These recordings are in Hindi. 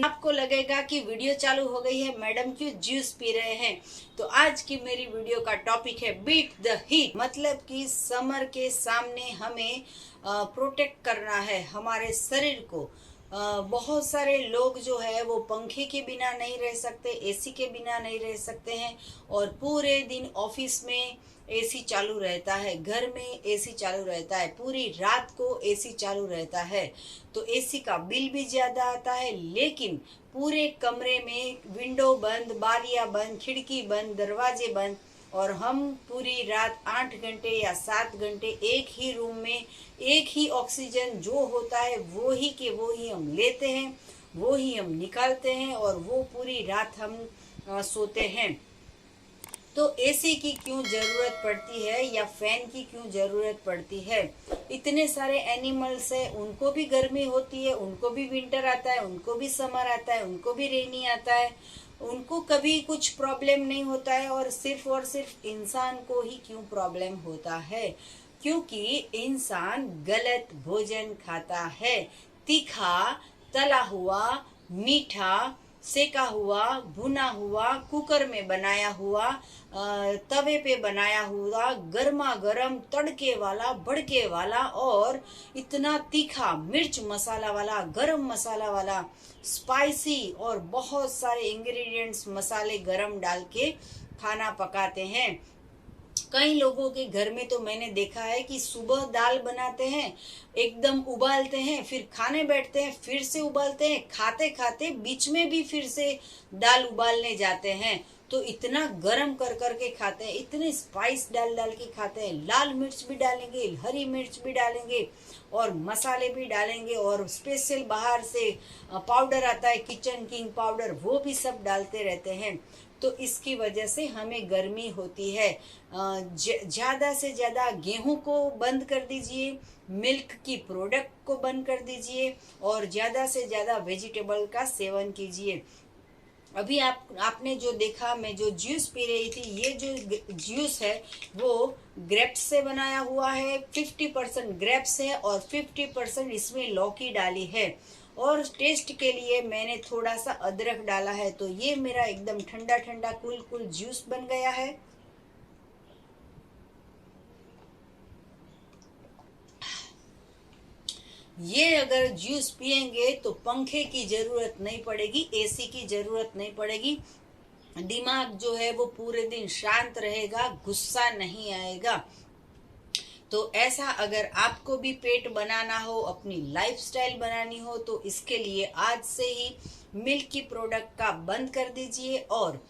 आपको लगेगा कि वीडियो चालू हो गई है, मैडम क्यों जूस पी रहे हैं। तो आज की मेरी वीडियो का टॉपिक है बीट द हीट। मतलब कि समर के सामने हमें प्रोटेक्ट करना है हमारे शरीर को। बहुत सारे लोग जो है वो पंखे के बिना नहीं रह सकते, एसी के बिना नहीं रह सकते हैं, और पूरे दिन ऑफिस में एसी चालू रहता है, घर में एसी चालू रहता है, पूरी रात को एसी चालू रहता है। तो एसी का बिल भी ज्यादा आता है, लेकिन पूरे कमरे में विंडो बंद, बारियां बंद, खिड़की बंद, दरवाजे बंद, और हम पूरी रात 8 घंटे या 7 घंटे एक ही रूम में एक ही ऑक्सीजन जो होता है वो ही हम लेते हैं, वो ही हम निकालते हैं, और वो पूरी रात हम सोते हैं। तो एसी की क्यों जरूरत पड़ती है या फैन की क्यों जरूरत पड़ती है। इतने सारे एनिमल्स है, उनको भी गर्मी होती है, उनको भी विंटर आता है, उनको भी समर आता है, उनको भी रेनी आता है, उनको कभी कुछ प्रॉब्लम नहीं होता है, और सिर्फ इंसान को ही क्यों प्रॉब्लम होता है। क्योंकि इंसान गलत भोजन खाता है। तीखा, तला हुआ, मीठा, सेका हुआ, भुना हुआ, कुकर में बनाया हुआ, तवे पे बनाया हुआ, गर्मा गर्म, तड़के वाला, भड़के वाला, और इतना तीखा, मिर्च मसाला वाला, गरम मसाला वाला, स्पाइसी, और बहुत सारे इंग्रेडिएंट्स, मसाले गरम डाल के खाना पकाते हैं। कई लोगों के घर में तो मैंने देखा है कि सुबह दाल बनाते हैं, एकदम उबालते हैं, फिर खाने बैठते हैं, फिर से उबालते हैं, खाते खाते बीच में भी फिर से दाल उबालने जाते हैं। तो इतना गरम कर कर के खाते हैं, इतने स्पाइस डाल डाल के खाते हैं, लाल मिर्च भी डालेंगे, हरी मिर्च भी डालेंगे, और मसाले भी डालेंगे, और स्पेशल बाहर से पाउडर आता है, किचन किंग पाउडर, वो भी सब डालते रहते हैं। तो इसकी वजह से हमें गर्मी होती है। ज्यादा से ज्यादा गेहूं को बंद कर दीजिए, मिल्क की प्रोडक्ट को बंद कर दीजिए, और ज्यादा से ज्यादा वेजिटेबल का सेवन कीजिए। अभी आपने जो देखा, मैं जो जूस पी रही थी, ये जो जूस है वो ग्रेप्स से बनाया हुआ है। 50% ग्रेप्स है और 50% इसमें लौकी डाली है, और टेस्ट के लिए मैंने थोड़ा सा अदरक डाला है। तो ये मेरा एकदम ठंडा ठंडा कूल कूल जूस बन गया है। ये अगर जूस पिएंगे तो पंखे की जरूरत नहीं पड़ेगी, एसी की जरूरत नहीं पड़ेगी, दिमाग जो है वो पूरे दिन शांत रहेगा, गुस्सा नहीं आएगा। तो ऐसा अगर आपको भी पेट बनाना हो, अपनी लाइफस्टाइल बनानी हो, तो इसके लिए आज से ही मिल्क की प्रोडक्ट का बंद कर दीजिए और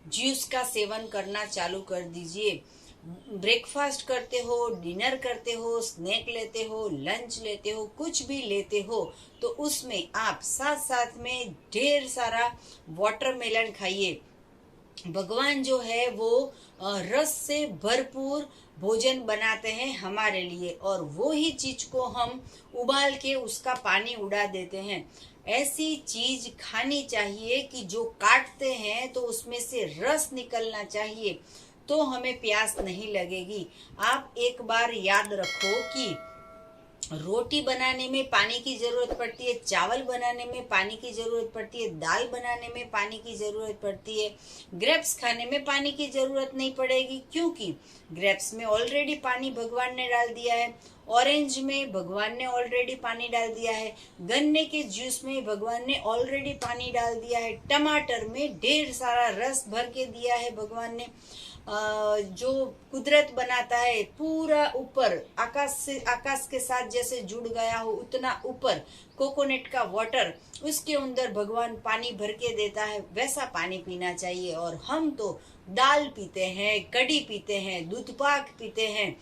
जूस का सेवन करना चालू कर दीजिए। ब्रेकफास्ट करते हो, डिनर करते हो, स्नैक लेते हो, लंच लेते हो, कुछ भी लेते हो, तो उसमें आप साथ साथ में ढेर सारा वाटरमेलन खाइए। भगवान जो है वो रस से भरपूर भोजन बनाते हैं हमारे लिए, और वो ही चीज को हम उबाल के उसका पानी उड़ा देते हैं। ऐसी चीज खानी चाहिए कि जो काटते हैं तो उसमें से रस निकलना चाहिए, तो हमें प्यास नहीं लगेगी। आप एक बार याद रखो कि रोटी बनाने में पानी की जरूरत पड़ती है, चावल बनाने में पानी की जरूरत पड़ती है, दाल बनाने में पानी की जरूरत पड़ती है। ग्रेप्स खाने में पानी की जरूरत नहीं पड़ेगी, क्योंकि ग्रेप्स में ऑलरेडी पानी भगवान ने डाल दिया है, ऑरेंज में भगवान ने ऑलरेडी पानी डाल दिया है, गन्ने के जूस में भगवान ने ऑलरेडी पानी डाल दिया है, टमाटर में ढेर सारा रस भर के दिया है भगवान ने। जो कुदरत बनाता है पूरा ऊपर आकाश के साथ जैसे जुड़ गया हो उतना ऊपर कोकोनट का वाटर, उसके अंदर भगवान पानी भर के देता है, वैसा पानी पीना चाहिए। और हम तो दाल पीते हैं, कढ़ी पीते हैं, दूध पाक पीते हैं,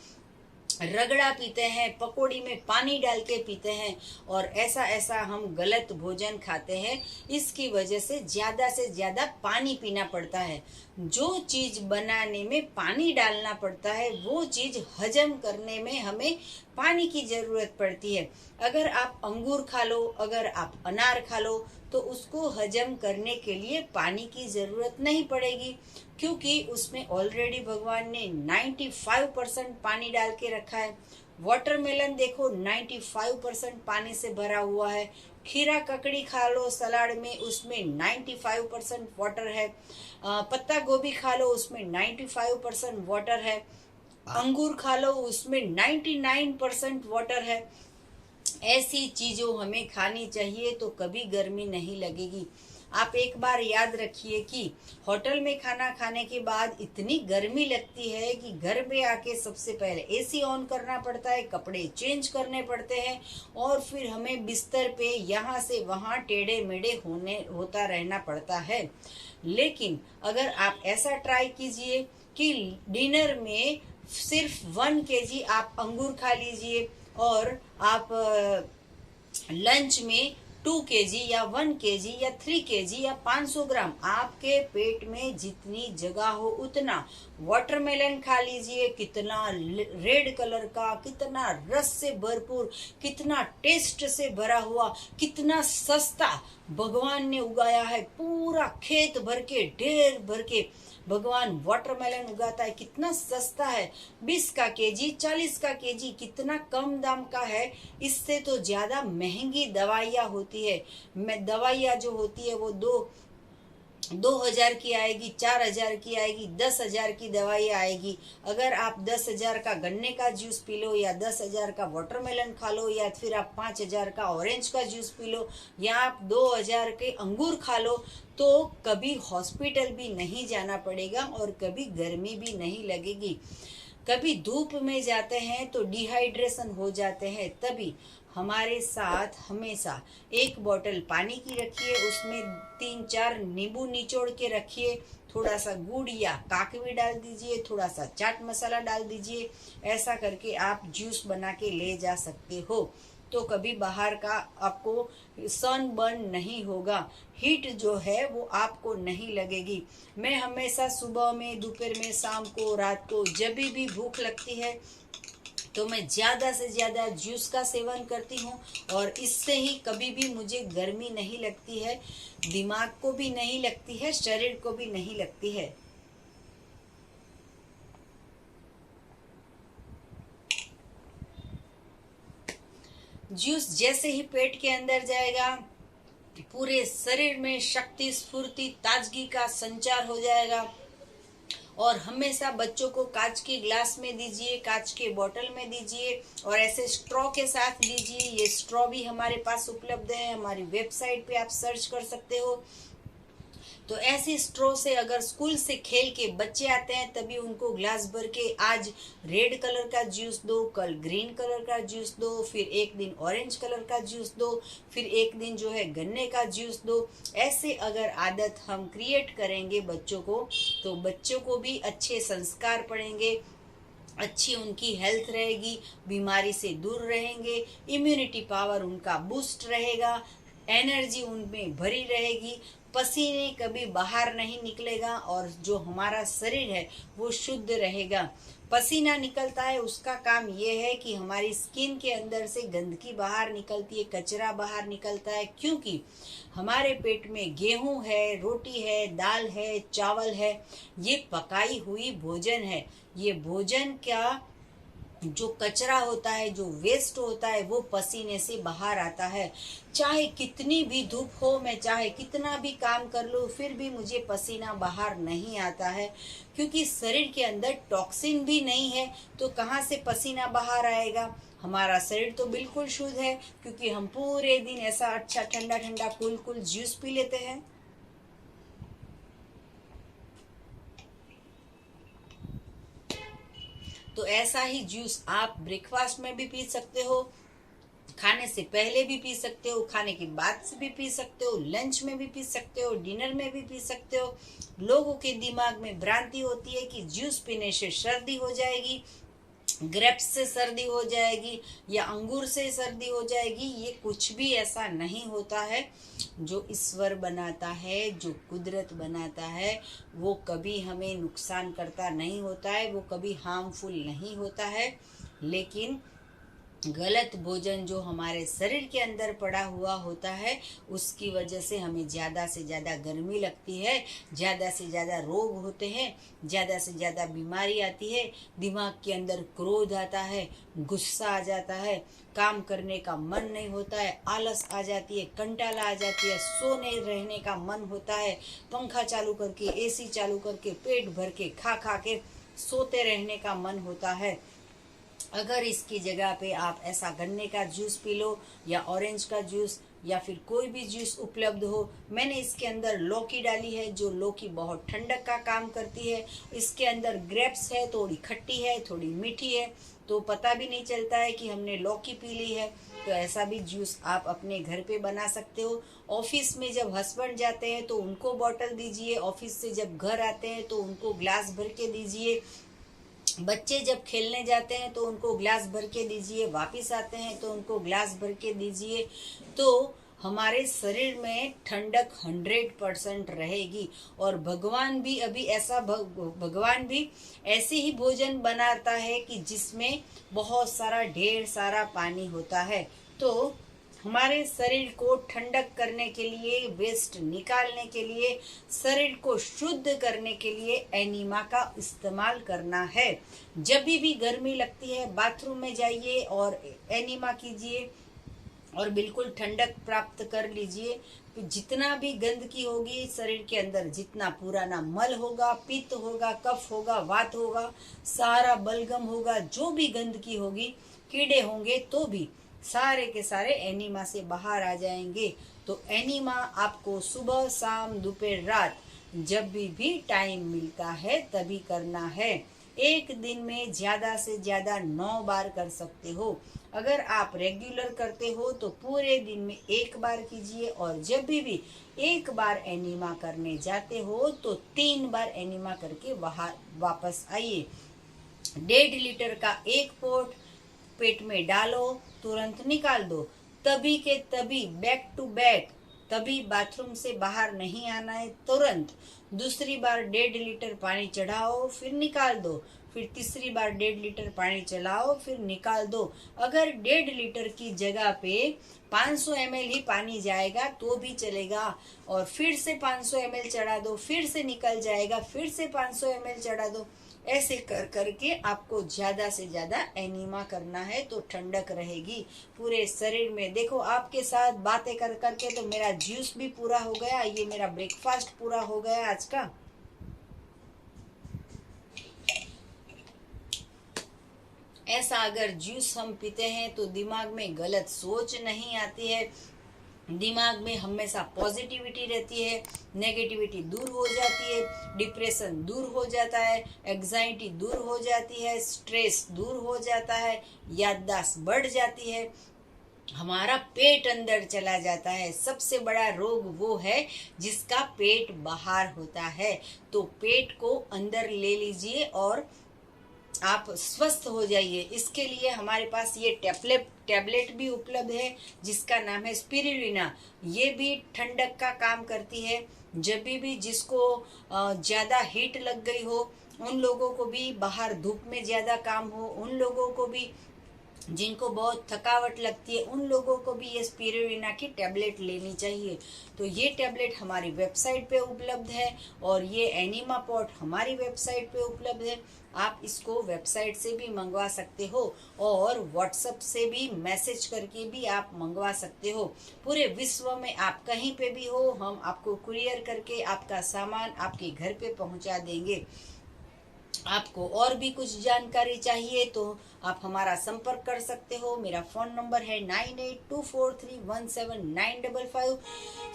रगड़ा पीते हैं, पकौड़ी में पानी डाल के पीते हैं, और ऐसा हम गलत भोजन खाते हैं। इसकी वजह से ज्यादा पानी पीना पड़ता है। जो चीज बनाने में पानी डालना पड़ता है वो चीज हजम करने में हमें पानी की जरूरत पड़ती है। अगर आप अंगूर खा लो, अगर आप अनार खा लो, तो उसको हजम करने के लिए पानी की जरूरत नहीं पड़ेगी, क्योंकि उसमें ऑलरेडी भगवान ने 95% पानी डाल के रखा है। वाटरमेलन देखो 95% पानी से भरा हुआ है। खीरा ककड़ी खा लो सलाद में, उसमें 95% वाटर है। पत्ता गोभी खा लो, उसमें 95% वाटर है। अंगूर खा लो, उसमें 99% वाटर है। ऐसी चीजों हमें खानी चाहिए तो कभी गर्मी नहीं लगेगी। आप एक बार याद रखिए कि होटल में खाना खाने के बाद इतनी गर्मी लगती है कि घर में आके सबसे पहले एसी ऑन करना पड़ता है, कपड़े चेंज करने पड़ते हैं, और फिर हमें बिस्तर पे यहाँ से वहाँ टेढ़े मेढ़े होता रहना पड़ता है। लेकिन अगर आप ऐसा ट्राई कीजिए कि डिनर में सिर्फ 1 kg आप अंगूर खा लीजिए, और आप लंच में 2 kg या 1 kg या 3 kg या 500 ग्राम, आपके पेट में जितनी जगह हो उतना वाटरमेलन खा लीजिए। कितना रेड कलर का, कितना रस से भरपूर, कितना टेस्ट से भरा हुआ, कितना सस्ता भगवान ने उगाया है। पूरा खेत भर के, ढेर भर के भगवान वाटरमेलन उगाता है। कितना सस्ता है, 20 का केजी, 40 का केजी, कितना कम दाम का है। इससे तो ज्यादा महंगी दवाइयाँ होती है। दवाइयाँ जो होती है वो 2000 की आएगी, 4000 की आएगी, 10,000 की दवाई आएगी। अगर आप 10,000 का गन्ने का जूस पी लो, या 10,000 का वाटरमेलन खा लो, या फिर आप 5,000 का ऑरेंज का जूस पी लो, या आप 2,000 के अंगूर खा लो, तो कभी हॉस्पिटल भी नहीं जाना पड़ेगा और कभी गर्मी भी नहीं लगेगी। कभी धूप में जाते हैं तो डिहाइड्रेशन हो जाते हैं, तभी हमारे साथ हमेशा एक बोतल पानी की रखिए, उसमें 3-4 नींबू निचोड़ के रखिए, थोड़ा सा गुड़ या काकवी डाल दीजिए, थोड़ा सा चाट मसाला डाल दीजिए। ऐसा करके आप जूस बना के ले जा सकते हो, तो कभी बाहर का आपको सन बर्न नहीं होगा, हीट जो है वो आपको नहीं लगेगी। मैं हमेशा सुबह में, दोपहर में, शाम को, रात को, जब भी भूख लगती है तो मैं ज़्यादा से ज़्यादा जूस का सेवन करती हूँ, और इससे ही कभी भी मुझे गर्मी नहीं लगती है, दिमाग को भी नहीं लगती है, शरीर को भी नहीं लगती है। जूस जैसे ही पेट के अंदर जाएगा, पूरे शरीर में शक्ति, स्फूर्ति, ताजगी का संचार हो जाएगा। और हमेशा बच्चों को कांच के ग्लास में दीजिए, कांच के बोतल में दीजिए, और ऐसे स्ट्रॉ के साथ दीजिए। ये स्ट्रॉ भी हमारे पास उपलब्ध है, हमारी वेबसाइट पे आप सर्च कर सकते हो। तो ऐसी स्ट्रॉ से अगर स्कूल से खेल के बच्चे आते हैं तभी उनको ग्लास भर के आज रेड कलर का जूस दो, कल ग्रीन कलर का जूस दो, फिर एक दिन ऑरेंज कलर का जूस दो, फिर एक दिन जो है गन्ने का जूस दो। ऐसे अगर आदत हम क्रिएट करेंगे बच्चों को, तो बच्चों को भी अच्छे संस्कार पड़ेंगे, अच्छी उनकी हेल्थ रहेगी, बीमारी से दूर रहेंगे, इम्यूनिटी पावर उनका बूस्ट रहेगा, एनर्जी उनमें भरी रहेगी, पसीने कभी बाहर नहीं निकलेगा, और जो हमारा शरीर है वो शुद्ध रहेगा। पसीना निकलता है, उसका काम ये है कि हमारी स्किन के अंदर से गंदगी बाहर निकलती है, कचरा बाहर निकलता है, क्योंकि हमारे पेट में गेहूं है, रोटी है, दाल है, चावल है, ये पकाई हुई भोजन है। ये भोजन क्या जो कचरा होता है, जो वेस्ट होता है, वो पसीने से बाहर आता है। चाहे कितनी भी धूप हो, मैं चाहे कितना भी काम कर लूँ, फिर भी मुझे पसीना बाहर नहीं आता है, क्योंकि शरीर के अंदर टॉक्सिन भी नहीं है, तो कहाँ से पसीना बाहर आएगा। हमारा शरीर तो बिल्कुल शुद्ध है, क्योंकि हम पूरे दिन ऐसा अच्छा ठंडा ठंडा कूल कूल जूस पी लेते हैं। तो ऐसा ही जूस आप ब्रेकफास्ट में भी पी सकते हो, खाने से पहले भी पी सकते हो, खाने के बाद से भी पी सकते हो, लंच में भी पी सकते हो, डिनर में भी पी सकते हो। लोगों के दिमाग में भ्रांति होती है कि जूस पीने से सर्दी हो जाएगी, ग्रेप्स से सर्दी हो जाएगी या अंगूर से सर्दी हो जाएगी, ये कुछ भी ऐसा नहीं होता है। जो ईश्वर बनाता है, जो कुदरत बनाता है, वो कभी हमें नुकसान करता नहीं होता है, वो कभी हार्मफुल नहीं होता है। लेकिन गलत भोजन जो हमारे शरीर के अंदर पड़ा हुआ होता है, उसकी वजह से हमें ज़्यादा से ज़्यादा गर्मी लगती है, ज़्यादा से ज़्यादा रोग होते हैं, ज़्यादा से ज़्यादा बीमारी आती है, दिमाग के अंदर क्रोध आता है, गुस्सा आ जाता है, काम करने का मन नहीं होता है, आलस आ जाती है, कंटाला आ जाती है, सोने रहने का मन होता है, पंखा चालू करके, एसी चालू करके, पेट भर के खा खा के सोते रहने का मन होता है। अगर इसकी जगह पे आप ऐसा गन्ने का जूस पी लो या ऑरेंज का जूस या फिर कोई भी जूस उपलब्ध हो। मैंने इसके अंदर लौकी डाली है, जो लौकी बहुत ठंडक का काम करती है। इसके अंदर ग्रेप्स है, थोड़ी खट्टी है, थोड़ी मीठी है, तो पता भी नहीं चलता है कि हमने लौकी पी ली है। तो ऐसा भी जूस आप अपने घर पे बना सकते हो। ऑफिस में जब हस्बैंड जाते हैं तो उनको बॉटल दीजिए, ऑफिस से जब घर आते हैं तो उनको ग्लास भर के दीजिए, बच्चे जब खेलने जाते हैं तो उनको ग्लास भर के दीजिए, वापस आते हैं तो उनको ग्लास भर के दीजिए। तो हमारे शरीर में ठंडक 100% रहेगी। और भगवान भी अभी ऐसा भगवान भी ऐसे ही भोजन बनाता है कि जिसमें बहुत सारा ढेर सारा पानी होता है। तो हमारे शरीर को ठंडक करने के लिए, वेस्ट निकालने के लिए, शरीर को शुद्ध करने के लिए एनिमा का इस्तेमाल करना है। जब भी गर्मी लगती है, बाथरूम में जाइए और एनिमा कीजिए और बिल्कुल ठंडक प्राप्त कर लीजिए। तो जितना भी गंदगी होगी शरीर के अंदर, जितना पुराना मल होगा, पित्त होगा, कफ होगा, वात होगा, सारा बलगम होगा, जो भी गंदगी होगी, कीड़े होंगे, तो भी सारे के सारे एनिमा से बाहर आ जाएंगे। तो एनिमा आपको सुबह, शाम, दोपहर, रात जब भी टाइम मिलता है तभी करना है। एक दिन में ज़्यादा से ज़्यादा 9 बार कर सकते हो। अगर आप रेगुलर करते हो तो पूरे दिन में 1 बार कीजिए, और जब भी 1 बार एनिमा करने जाते हो तो 3 बार एनिमा करके वापस आइए। 1.5 लीटर का एक पोट पेट में डालो, तुरंत निकाल दो, तभी के तभी, बैक टू बैक, तभी बाथरूम से बाहर नहीं आना है, तुरंत। दूसरी बार 1.5 लीटर पानी चढ़ाओ, फिर निकाल दो, फिर तीसरी बार 1.5 लीटर पानी चलाओ, फिर निकाल दो। अगर 1.5 लीटर की जगह पे 500 ml ही पानी जाएगा तो भी चलेगा, और फिर से 500 ml चढ़ा दो, फिर से निकल जाएगा, फिर से 500 ml चढ़ा दो। ऐसे कर करके आपको ज़्यादा से ज़्यादा एनिमा करना है, तो ठंडक रहेगी पूरे शरीर में। देखो, आपके साथ बातें कर करके तो मेरा जूस भी पूरा हो गया, ये मेरा ब्रेकफास्ट पूरा हो गया आज का। ऐसा अगर जूस हम पीते हैं तो दिमाग में गलत सोच नहीं आती है, दिमाग में हमेशा पॉजिटिविटी रहती है, नेगेटिविटी दूर हो जाती है, डिप्रेशन दूर हो जाता है, एग्जाइटी दूर हो जाती है, स्ट्रेस दूर हो जाता है, याददाश्त बढ़ जाती है, हमारा पेट अंदर चला जाता है। सबसे बड़ा रोग वो है जिसका पेट बाहर होता है। तो पेट को अंदर ले लीजिए और आप स्वस्थ हो जाइए। इसके लिए हमारे पास ये टैबलेट भी उपलब्ध है, जिसका नाम है स्पिरुलिना। ये भी ठंडक का काम करती है। जब भी जिसको ज़्यादा हीट लग गई हो, उन लोगों को भी, बाहर धूप में ज़्यादा काम हो, उन लोगों को भी, जिनको बहुत थकावट लगती है, उन लोगों को भी ये स्पिरुलिना की टैबलेट लेनी चाहिए। तो ये टैबलेट हमारी वेबसाइट पे उपलब्ध है, और ये एनिमा पॉट हमारी वेबसाइट पे उपलब्ध है। आप इसको वेबसाइट से भी मंगवा सकते हो, और व्हाट्सएप से भी मैसेज करके भी आप मंगवा सकते हो। पूरे विश्व में आप कहीं पे भी हो, हम आपको कुरियर करके आपका सामान आपके घर पे पहुंचा देंगे। आपको और भी कुछ जानकारी चाहिए तो आप हमारा संपर्क कर सकते हो। मेरा फ़ोन नंबर है 9824317955।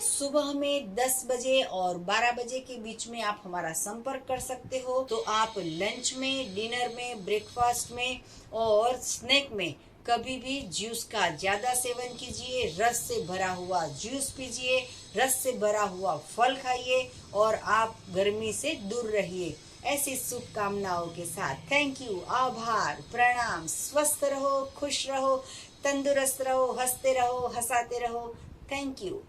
सुबह में 10 बजे और 12 बजे के बीच में आप हमारा संपर्क कर सकते हो। तो आप लंच में, डिनर में, ब्रेकफास्ट में और स्नैक में कभी भी जूस का ज़्यादा सेवन कीजिए। रस से भरा हुआ जूस पीजिए, रस से भरा हुआ फल खाइए, और आप गर्मी से दूर रहिए। ऐसी शुभकामनाओं के साथ थैंक यू, आभार, प्रणाम। स्वस्थ रहो, खुश रहो, तंदुरुस्त रहो, हंसते रहो, हंसाते रहो। Thank you.